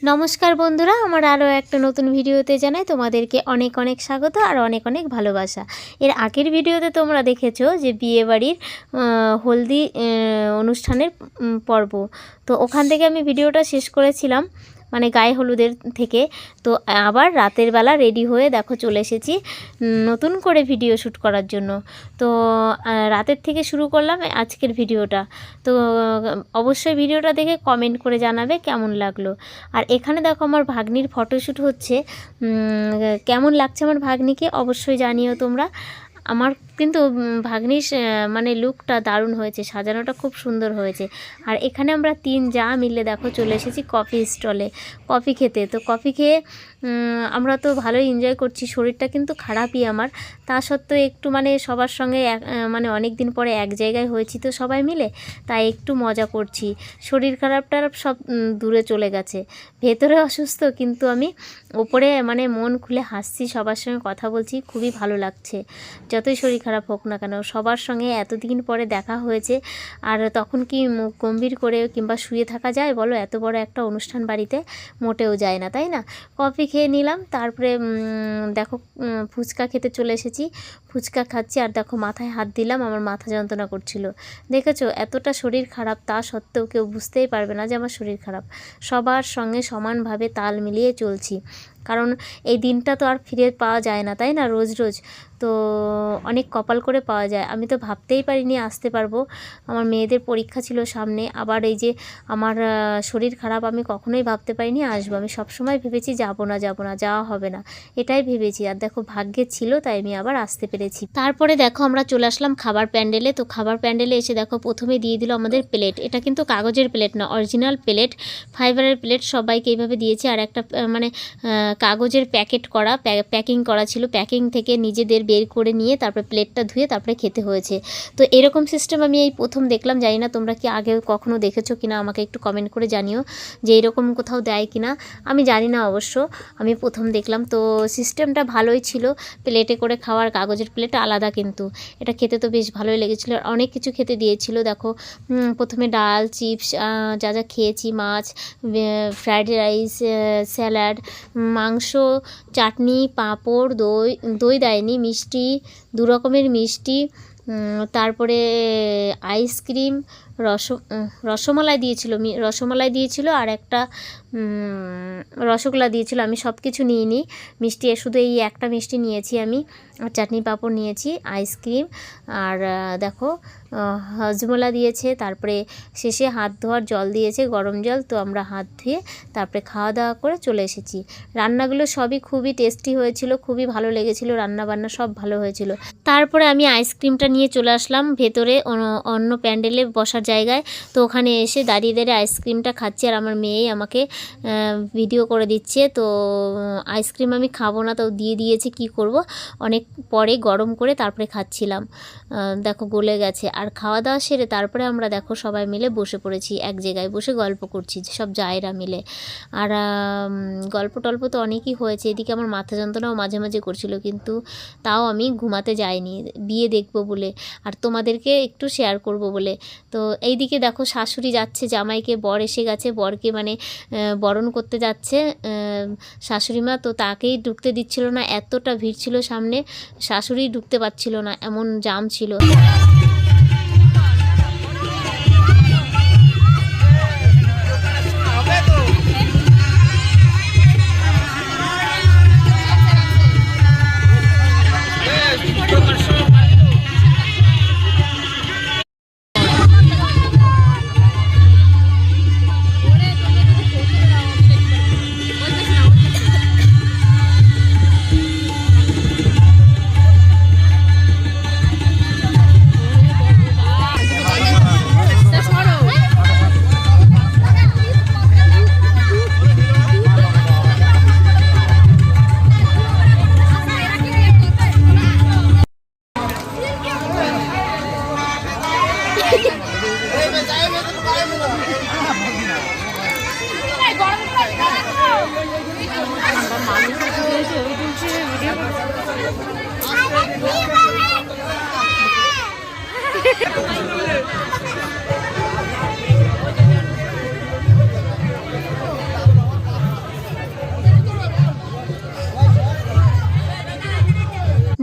নমস্কার বন্ধুরা, আমার আরও একটা নতুন ভিডিওতে জানাই তোমাদেরকে অনেক অনেক স্বাগত আর অনেক অনেক ভালোবাসা। এর আগের ভিডিওতে তোমরা দেখেছো যে বিয়েবাড়ির হলদি অনুষ্ঠানের পর্ব। তো ওখান থেকে আমি ভিডিওটা শেষ করেছিলাম, মানে গায়ে হলুদের থেকে। তো আবার রাতের বেলা রেডি হয়ে দেখো চলে এসেছি নতুন করে ভিডিও শ্যুট করার জন্য। তো রাতের থেকে শুরু করলাম আজকের ভিডিওটা। তো অবশ্যই ভিডিওটা দেখে কমেন্ট করে জানাবে কেমন লাগলো। আর এখানে দেখো আমার ভাগ্নির ফটোশ্যুট হচ্ছে। কেমন লাগছে আমার ভাগ্নিকে অবশ্যই জানিও তোমরা। আমার কিন্তু ভাগ্নির মানে লুকটা দারুণ হয়েছে, সাজানোটা খুব সুন্দর হয়েছে। আর এখানে আমরা তিন যা মিলে দেখো চলে এসেছি কফি স্টলে কফি খেতে। তো কফি খেয়ে আমরা তো ভালোই এনজয় করছি। শরীরটা কিন্তু খারাপই আমার, তা সত্ত্বেও একটু মানে সবার সঙ্গে মানে অনেক দিন পরে এক জায়গায় হয়েছি তো সবাই মিলে, তাই একটু মজা করছি। শরীর খারাপটা সব দূরে চলে গেছে, ভেতরে অসুস্থ কিন্তু আমি ওপরে মানে মন খুলে হাসছি, সবার সঙ্গে কথা বলছি, খুবই ভালো লাগছে। যতই শরীর খারাপ হোক না কেন, সবার সঙ্গে এতদিন পরে দেখা হয়েছে। আর তখন কি মুখ গম্ভীর করে কিংবা শুয়ে থাকা যায় বলো? এত বড় একটা অনুষ্ঠান বাড়িতে মোটেও যায় না, তাই না? কফি খেয়ে নিলাম, তারপরে দেখো ফুচকা খেতে চলে এসেছি। ফুচকা খাচ্ছি আর দেখো মাথায় হাত দিলাম, আমার মাথা যন্ত্রণা করছিল। দেখেছো এতটা শরীর খারাপ, তা সত্ত্বেও কেউ বুঝতেই পারবে না যে আমার শরীর খারাপ। সবার সঙ্গে সমানভাবে তাল মিলিয়ে চলছি, কারণ এই দিনটা তো আর ফিরে পাওয়া যায় না, তাই না? রোজ রোজ তো অনেক কপাল করে পাওয়া যায়। আমি তো ভাবতেই পারিনি আসতে পারবো। আমার মেয়েদের পরীক্ষা ছিল সামনে, আবার এই যে আমার শরীর খারাপ, আমি কখনোই ভাবতে পারিনি আসবো। আমি সবসময় ভেবেছি যাবো না যাওয়া হবে না, এটাই ভেবেছি। আর দেখো ভাগ্যে ছিল তাই আমি আবার আসতে পেরেছি। তারপরে দেখো আমরা চলে আসলাম খাবার প্যান্ডেলে। তো খাবার প্যান্ডেলে এসে দেখো প্রথমে দিয়ে দিল আমাদের প্লেট। এটা কিন্তু কাগজের প্লেট না, অরিজিনাল প্লেট, ফাইবারের প্লেট সবাইকে এইভাবে দিয়েছে। আর একটা মানে কাগজের প্যাকেট করা, প্যাকিং করা ছিল। প্যাকিং থেকে নিজেদের বের করে নিয়ে তারপরে প্লেটটা ধুয়ে তারপরে খেতে হয়েছে। তো এরকম সিস্টেম আমি এই প্রথম দেখলাম। জানি না তোমরা কি আগে কখনো দেখেছো কিনা, আমাকে একটু কমেন্ট করে জানিও যে এরকম কোথাও দেয় কিনা। আমি জানি না অবশ্য, আমি প্রথম দেখলাম। তো সিস্টেমটা ভালোই ছিল, প্লেটে করে খাওয়ার। কাগজের প্লেট আলাদা, কিন্তু এটা খেতে তো বেশ ভালোই লেগেছিলো। অনেক কিছু খেতে দিয়েছিল। দেখো প্রথমে ডাল, চিপস, যা যা খেয়েছি, মাছ, ফ্রাইড রাইস, স্যালাড, মাংস, চাটনি, পাঁপড়, দই দেয়নি, মিষ্টি, দু রকমের মিষ্টি, তারপরে আইসক্রিম, রসমালাই দিয়েছিল আর একটা রসগোল্লা দিয়েছিল। আমি সব কিছু নিইনি মিষ্টি, শুধু এই একটা মিষ্টি নিয়েছি আমি। আর চাটনি পাঁপড় নিয়েছি, আইসক্রিম, আর দেখো হজমোলা দিয়েছে। তারপরে শেষে হাত ধোয়ার জল দিয়েছে, গরম জল। তো আমরা হাত ধুয়ে তারপরে খাওয়া দাওয়া করে চলে এসেছি। রান্নাগুলো সবই খুবই টেস্টি হয়েছিল, খুবই ভালো লেগেছিল, রান্নাবান্না সব ভালো হয়েছিল। তারপরে আমি আইসক্রিমটা নিয়ে চলে আসলাম ভেতরে অন্য প্যান্ডেলে বসার জায়গায়। তো ওখানে এসে দাঁড়িয়ে আইসক্রিমটা খাচ্ছি, আর আমার মেয়েই আমাকে ভিডিও করে দিচ্ছে। তো আইসক্রিম আমি খাবো না, তো দিয়ে দিয়েছে, কি করব, অনেক পরে গরম করে তারপরে খাচ্ছিলাম। দেখো গলে গেছে। আর খাওয়া দাওয়া সেরে তারপরে আমরা দেখো সবাই মিলে বসে পড়েছি, এক জায়গায় বসে গল্প করছি সব জায়েরা মিলে। আর গল্প টল্প তো অনেকই হয়েছে। এদিকে আমার মাথা যন্ত্রণাও মাঝে মাঝে করছিল, কিন্তু তাও আমি ঘুমাতে যাইনি, বিয়ে দেখবো বলে আর তোমাদেরকে একটু শেয়ার করব বলে। তো এইদিকে দেখো শাশুড়ি যাচ্ছে জামাইকে, বর এসে গেছে, বরকে মানে বরণ করতে যাচ্ছে শাশুড়ি মা। তো তাকেই ঢুকতে দিচ্ছিল না, এতটা ভিড় ছিল সামনে, শাশুড়ি ঢুকতে পারছিল না, এমন জাম ছিল।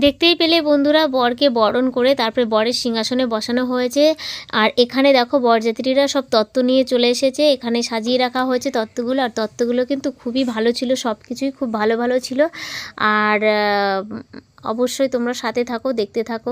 দেখতেই পেলে বন্ধুরা, বরকে বরণ করে তারপরে বরের সিংহাসনে বসানো হয়েছে। আর এখানে দেখো বরযাত্রীরা সব তত্ত্ব নিয়ে চলে এসেছে, এখানে সাজিয়ে রাখা হয়েছে তত্ত্বগুলো। আর তত্ত্বগুলো কিন্তু খুবই ভালো ছিল, সব কিছুই খুব ভালো ভালো ছিল। আর অবশ্যই তোমরা সাথে থাকো, দেখতে থাকো।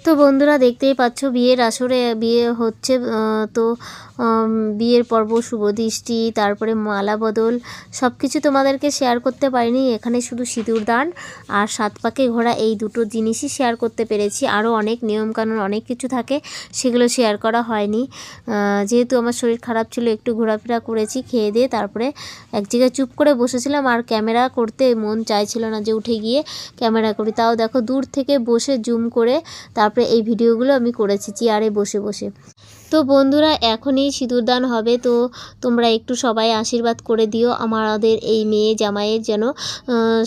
তো বন্ধুরা, দেখতেই পাচ্ছ বিয়ের আসরে বিয়ে হচ্ছে। তো বিয়ের পর্ব, শুভদৃষ্টি, তারপরে মালা বদল সব কিছু তোমাদেরকে শেয়ার করতে পারিনি। এখানে শুধু সিঁদুরদান আর 7 পাকে ঘোরা এই দুটো জিনিসই শেয়ার করতে পেরেছি। আরও অনেক নিয়মকানুন অনেক কিছু থাকে, সেগুলো শেয়ার করা হয়নি। যেহেতু আমার শরীর খারাপ ছিল, একটু ঘোরাফেরা করেছি, খেয়ে দিয়ে তারপরে এক জায়গায় চুপ করে বসেছিলাম। আর ক্যামেরা করতে মন চাইছিল না যে উঠে গিয়ে ক্যামেরা করি। তাও দেখো দূর থেকে বসে জুম করে তারপরে এই ভিডিওগুলো আমি করেছি চেয়ারে বসে বসে। তো বন্ধুরা, এখনই সিঁদুরদান হবে, তো তোমরা একটু সবাই আশীর্বাদ করে দিও আমাদের এই মেয়ে জামাইয়ের, যেন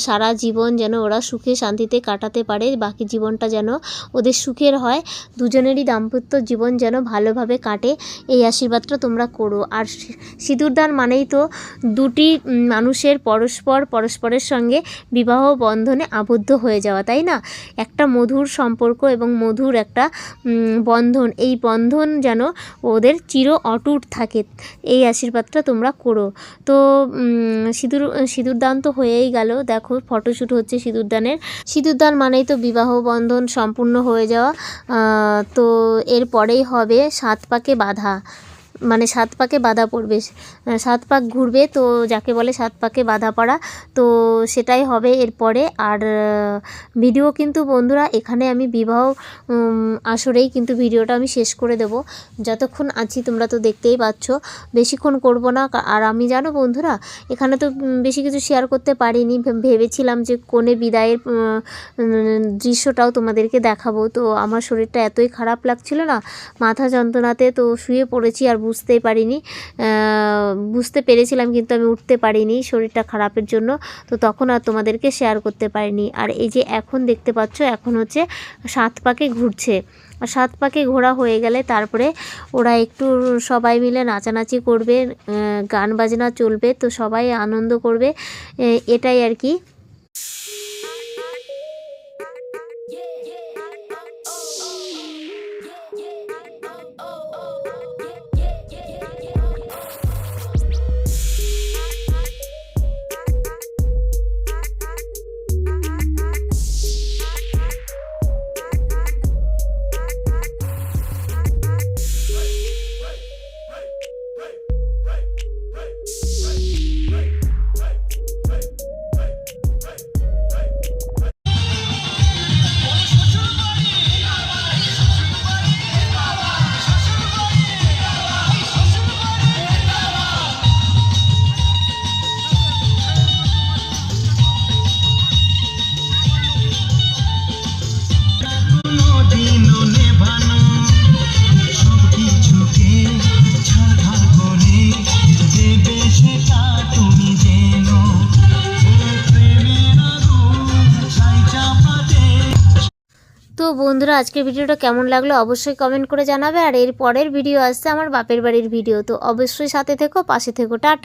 সারা জীবন যেন ওরা সুখে শান্তিতে কাটাতে পারে, বাকি জীবনটা যেন ওদের সুখের হয়, দুজনেরই দাম্পত্য জীবন যেন ভালোভাবে কাটে, এই আশীর্বাদটা তোমরা করো। আর সিঁদুরদান মানেই তো দুটি মানুষের পরস্পরের সঙ্গে বিবাহ বন্ধনে আবদ্ধ হয়ে যাওয়া, তাই না? একটা মধুর সম্পর্ক এবং মধুর একটা বন্ধন, এই বন্ধন যেন ওদের চির অটুট থাকে, এই আশীর্বাদটা তোমরা করো। তো সিঁদুরদান তো হয়েই গেল, দেখো ফটোশ্যুট হচ্ছে সিঁদুরদানের। সিঁদুরদান মানেই তো বিবাহ বন্ধন সম্পূর্ণ হয়ে যাওয়া। তো এরপরেই হবে 7 পাকে বাঁধা, মানে 7 পাকে বাঁধা পড়বে, 7 পাক ঘুরবে, তো যাকে বলে 7 পাকে বাঁধা পড়া, তো সেটাই হবে এরপরে। আর ভিডিও কিন্তু বন্ধুরা এখানে আমি বিবাহ আসরেই কিন্তু ভিডিওটা আমি শেষ করে দেব, যতক্ষণ আছি তোমরা তো দেখতেই পাচ্ছ, বেশিক্ষণ করব না। আর আমি জানো বন্ধুরা, এখানে তো বেশি কিছু শেয়ার করতে পারিনি, ভেবেছিলাম যে কোণে বিদায়ের দৃশ্যটাও তোমাদেরকে দেখাবো। তো আমার শরীরটা এতই খারাপ লাগছিল না, মাথা যন্ত্রণাতে তো শুয়ে পড়েছি, আর বুঝতেই পারিনি, বুঝতে পেরেছিলাম কিন্তু আমি উঠতে পারিনি শরীরটা খারাপের জন্য, তো তখন আর তোমাদেরকে শেয়ার করতে পারিনি। আর এই যে এখন দেখতে পাচ্ছ, এখন হচ্ছে 7 পাকে ঘুরছে। আর 7 পাকে ঘোরা হয়ে গেলে তারপরে ওরা একটু সবাই মিলে নাচানাচি করবে, গান বাজনা চলবে, তো সবাই আনন্দ করবে, এটাই আর কি। তুমি তো বন্ধুরা, আজকের ভিডিওটা কেমন লাগলো অবশ্যই কমেন্ট করে জানাবে। আর এর পরের ভিডিও আসছে আমার বাপের বাড়ির ভিডিও, তো অবশ্যই সাথে থেকো, পাশে থেকো। টাটা।